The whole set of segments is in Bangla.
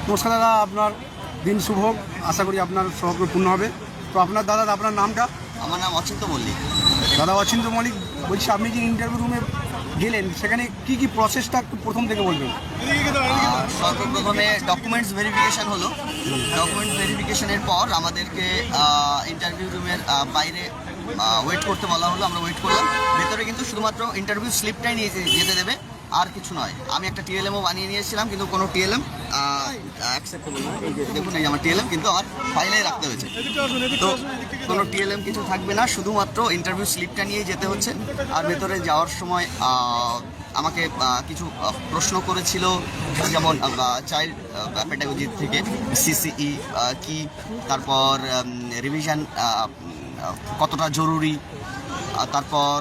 নমস্কার দাদা, আপনার দিন শুভ হোক। আশা করি আপনার স্বপ্ন পূর্ণ হবে। তো আপনার দাদা, আপনার নামটা? আমার নাম অচিন্ত মল্লিক। দাদা অচিন্ত মল্লিক, বলছি আপনি যে ইন্টারভিউ রুমে গেলেন সেখানে কি প্রসেসটা একটু প্রথম থেকে বলবেন? সর্বপ্রথমে ডকুমেন্টস ভেরিফিকেশন হলো। ডকুমেন্টস ভেরিফিকেশনের পর আমাদেরকে ইন্টারভিউ রুমের বাইরে ওয়েট করতে বলা হলো। আমরা ওয়েট করলাম। ভেতরে কিন্তু শুধুমাত্র ইন্টারভিউ স্লিপটাই নিয়ে যেতে দেবে, আর কিছু নয়। আমি একটা টিএলএমও বানিয়ে নিয়েছিলাম, কিন্তু কোনো টিএলএম অ্যাকসেপ্টেবল নয়। দেখুন, এই আমার টিএলএম কিন্তু আমার ফাইলে রাখতে হয়েছে। তো কোনো টিএলএম কিছু থাকবে না, শুধুমাত্র ইন্টারভিউ স্লিপটা নিয়ে যেতে হচ্ছে। আর ভেতরে যাওয়ার সময় আমাকে কিছু প্রশ্ন করেছিল, যেমন চাইল্ড প্যাডাগজি থেকে সিসিই কি, তারপর রিভিশন কতটা জরুরি, তারপর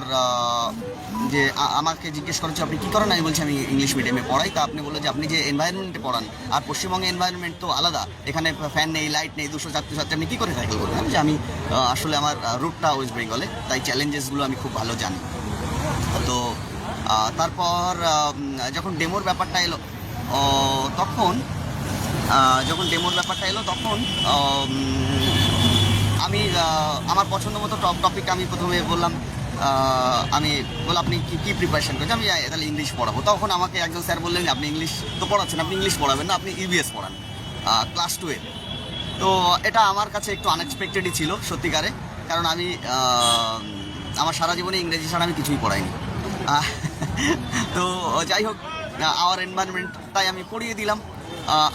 যে আমাকে জিজ্ঞেস করেছে আপনি কী করেন। আমি বলছি আমি ইংলিশ মিডিয়ামে পড়াই। তা আপনি বললো যে আপনি যে এনভায়রনমেন্টে পড়ান, আর পশ্চিমবঙ্গে এনভায়রনমেন্ট তো আলাদা, এখানে ফ্যান নেই, লাইট নেই, 200 ছাত্রছাত্রী, আপনি কী করে ট্যাকেল করবেন? যে আমি আসলে আমার রুটটা ওয়েস্ট বেঙ্গলে, তাই চ্যালেঞ্জেসগুলো আমি খুব ভালো জানি। তো তারপর যখন ডেমোর ব্যাপারটা এলো তখন আমি আমার পছন্দ মতো টপিক আমি প্রথমে বললাম। আমি বললাম আপনি কী প্রিপারেশন করেছেন? আমি তাহলে ইংলিশ পড়াবো। তখন আমাকে একজন স্যার বললেন যে আপনি ইংলিশ তো পড়াচ্ছেন, আপনি ইংলিশ পড়াবেন না, আপনি ইবিএস পড়ান ক্লাস 2-এ। তো এটা আমার কাছে একটু আনএক্সপেক্টেডই ছিল সত্যিকারে, কারণ আমি আমার সারা জীবনে ইংরেজি ছাড়া আমি কিছুই পড়াইনি। তো যাই হোক, আওয়ার এনভায়রনমেন্ট তাই আমি পড়িয়ে দিলাম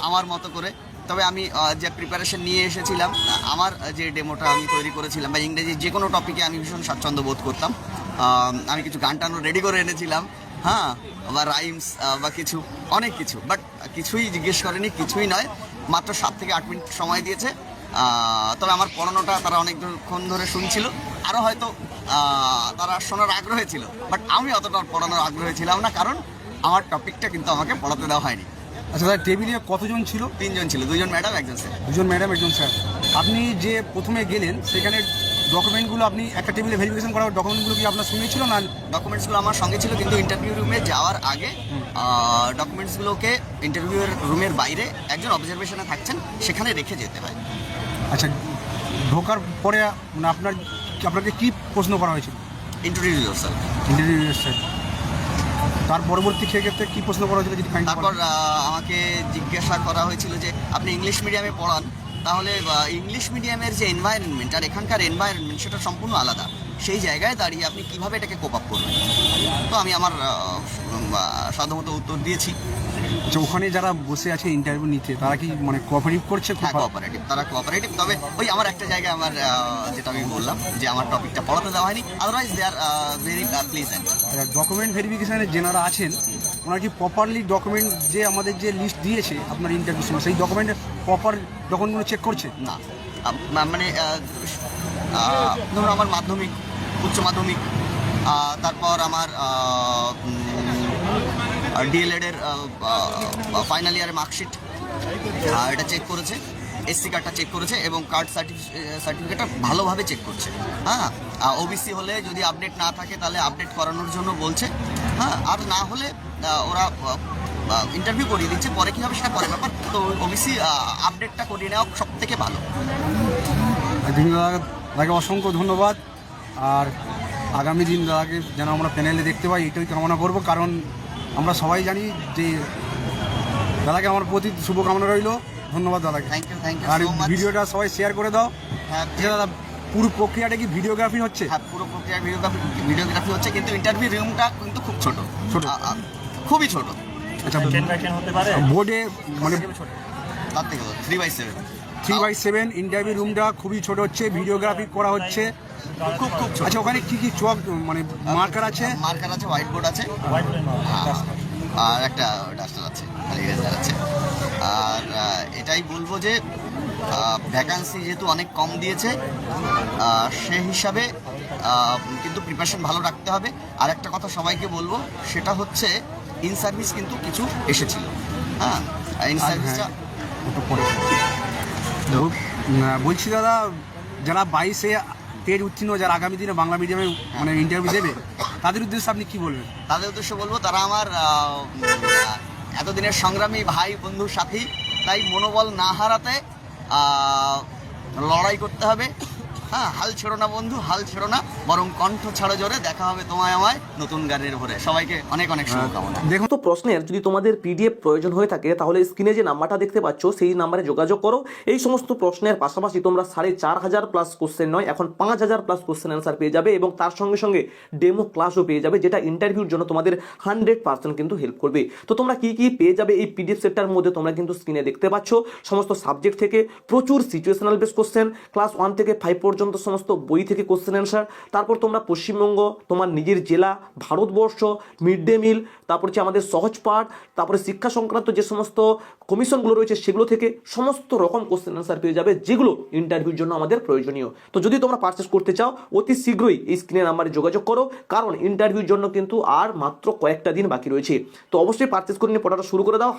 আমার মতো করে। তবে আমি যে প্রিপারেশন নিয়ে এসেছিলাম, আমার যে ডেমোটা আমি তৈরি করেছিলাম, বা ইংরেজির যে কোনো টপিকে আমি ভীষণ স্বাচ্ছন্দ্য বোধ করতাম। আমি কিছু গান টানও রেডি করে এনেছিলাম, হ্যাঁ, বা রাইমস বা কিছু, অনেক কিছু। বাট কিছুই জিজ্ঞেস করেনি, কিছুই নয়। মাত্র 7 থেকে 8 মিনিট সময় দিয়েছে। তবে আমার পড়ানোটা তারা অনেকক্ষণ ধরে শুনছিল। আরও হয়তো তারা শোনার আগ্রহে ছিল, বাট আমি অতটা পড়ানোর আগ্রহে ছিলাম না, কারণ আমার টপিকটা কিন্তু আমাকে পড়াতে দেওয়া হয়নি। আচ্ছা দাদা, টেবিলে কতজন ছিল? 3 জন ছিল, 2 জন ম্যাডাম, একজন স্যার। 2 জন ম্যাডাম, একজন স্যার। আপনি যে প্রথমে গেলেন সেখানে ডকুমেন্টগুলো আপনি একটা টেবিলে ভেরিফিকেশন করার ডকুমেন্টগুলো কি আপনার সঙ্গে ছিল না? ডকুমেন্টসগুলো আমার সঙ্গে ছিল, কিন্তু ইন্টারভিউ রুমে যাওয়ার আগে ডকুমেন্টসগুলোকে ইন্টারভিউ রুমের বাইরে একজন অবজারভেশনে থাকছেন, সেখানে রেখে যেতে হয়। আচ্ছা, ঢোকার পরে মানে আপনাকে কি প্রশ্ন করা হয়েছিল? Introduce yourself. ইন্টারভিউ স্যার, তার পরবর্তী ক্ষেত্রে কি প্রশ্ন করা হয়েছিল? তারপর আমাকে জিজ্ঞাসা করা হয়েছিল যে আপনি ইংলিশ মিডিয়ামে পড়ান, তাহলে ইংলিশ মিডিয়ামের যে এনভায়রনমেন্ট আর এখানকার এনভায়রনমেন্ট সেটা সম্পূর্ণ আলাদা। সেই জায়গায় দাঁড়িয়ে আপনি কীভাবে এটাকে কোপ আপ করবেন? তো আমি আমার সাধারণত উত্তর দিয়েছি। আচ্ছা, ওখানে যারা বসে আছে ইন্টারভিউ নিতে, তারা কি মানে কোঅপারেটিভ করছে? হ্যাঁ, কোঅপারেটিভ, তারা কোঅপারেটিভ। তবে ওই আমার একটা জায়গায় আমার যেটা আমি বললাম যে আমার টপিকটা পড়াতে দেওয়া হয়নি, otherwise they are very pleasant. Document ভেরিফিকেশানে যেনারা আছেন ওনারা কি প্রপারলি ডকুমেন্ট, যে আমাদের যে লিস্ট দিয়েছে আপনার ইন্টারভিউ সময়, সেই ডকুমেন্টের প্রপার ডকুমেন্টগুলো চেক করছে? না, মানে ধরুন আমার মাধ্যমিক, উচ্চ মাধ্যমিক, তারপর আমার ডিএলএডের ফাইনাল ইয়ারের মার্কশিট, এটা চেক করেছে, এসসি কার্ডটা চেক করেছে, এবং কার্ড সার্টিফিকেটটা ভালোভাবে চেক করছে। হ্যাঁ, ওবিসি হলে যদি আপডেট না থাকে তাহলে আপডেট করানোর জন্য বলছে। হ্যাঁ, আর না হলে ওরা ইন্টারভিউ করিয়ে দিচ্ছে, পরে কী হবে সেটা পরে ব্যাপার। তো ওবিসি আপডেটটা করিয়ে নেওয়া সব থেকে ভালো। দাদাকে অসংখ্য ধন্যবাদ। আর আগামী দিন দাদাকে যেন আমরা প্যানেলে দেখতে পাই, এটাই কামনা করবো, কারণ আমরা সবাই জানি যে দাদাকে আমার প্রতি শুভকামনা রইল। ধন্যবাদ দাদাকে। Thank you. আর ভিডিওটা সবাই শেয়ার করে দাও। হ্যাঁ দাদা, পুরো প্রক্রিয়াটা কি ভিডিওগ্রাফি হচ্ছে? হ্যাঁ, পুরো প্রক্রিয়া ভিডিওগ্রাফি হচ্ছে, কিন্তু ইন্টারভিউ রুমটা কিন্তু খুব ছোট, খুবই ছোট। আচ্ছা, বোর্ডে মানে তার থেকে 3/7 3/7 ইন্টারভিউ রুমটা খুবই ছোট হচ্ছে, ভিডিওগ্রাফি করা হচ্ছে খুব ছোট। আচ্ছা, ওখানে কি চক মানে মার্কার আছে? মার্কার আছে, হোয়াইট বোর্ড আছে, আর একটা ডাস্টার আছে, ইরেজার আছে। আর এটাই বলবো যে ভ্যাকান্সি যেহেতু অনেক কম দিয়েছে, সে হিসাবে কিন্তু প্রিপারেশন ভালো রাখতে হবে। আর একটা কথা সবাইকে বলবো, সেটা হচ্ছে ইন সার্ভিস কিন্তু কিছু এসেছিল। হ্যাঁ, ইন সার্ভিসটা বলছি দাদা, যারা 22-এ টেট উত্তীর্ণ, যারা আগামী দিনে বাংলা মিডিয়ামে মানে ইন্টারভিউ দেবে, তাদের উদ্দেশ্যে আপনি কি বলবেন? তাদের উদ্দেশ্যে বলবো, তারা আমার এতদিনের সংগ্রামী ভাই, বন্ধু, সাথী। তাই মনোবল না হারাতে লড়াই করতে হবে। হ্যাঁ, হাল ছেড়ো না বন্ধু, হাল ছেড়ো না, বরং কণ্ঠ ছাড়ো জোরে। দেখা হবে তোমায় আমায় নতুন গানের ভরে। সবাইকে অনেক অনেক শুভকামনা। দেখুন, তো প্রশ্নের যদি তোমাদের পিডিএফ প্রয়োজন হয়ে থাকে তাহলে স্ক্রিনে যে নাম্বারটা দেখতে পাচ্ছ সেই নাম্বারে যোগাযোগ করো। এই সমস্ত প্রশ্নের পাশাপাশি তোমরা 4500 প্লাস কোশ্চেন নয়, এখন 5000 প্লাস কোশ্চেন অ্যান্সার পেয়ে যাবে এবং তার সঙ্গে সঙ্গে ডেমো ক্লাসও পেয়ে যাবে, যেটা ইন্টারভিউর জন্য তোমাদের 100% কিন্তু হেল্প করবে। তো তোমরা কি কি পেয়ে যাবে এই পিডিএফ সেটটার মধ্যে তোমরা কিন্তু স্ক্রিনে দেখতে পাচ্ছ। সমস্ত সাবজেক্ট থেকে প্রচুর সিচুয়েশনাল বেস কোশ্চেন, ক্লাস 1 থেকে 5 পর্যন্ত সমস্ত বই থেকে কোশ্চেন অ্যান্সার, তারপর তোমরা পশ্চিমবঙ্গ, তোমার নিজের জেলা, ভারতবর্ষ, মিড ডে মিল, তারপর হচ্ছে আমাদের সহজ পাঠ, তারপরে শিক্ষা সংক্রান্ত যে সমস্ত কমিশনগুলো রয়েছে সেগুলো থেকে সমস্ত রকম কোশ্চেন অ্যান্সার পেয়ে যাবে, যেগুলো ইন্টারভিউর জন্য আমাদের প্রয়োজনীয়। তো যদি তোমরা পারচেস করতে চাও অতি শীঘ্রই এই স্ক্রিনের নাম্বারে যোগাযোগ করো, কারণ ইন্টারভিউর জন্য কিন্তু আর মাত্র কয়েকটা দিন বাকি রয়েছে। তো অবশ্যই পারচেস করে নিয়ে পড়াটা শুরু করে দাও।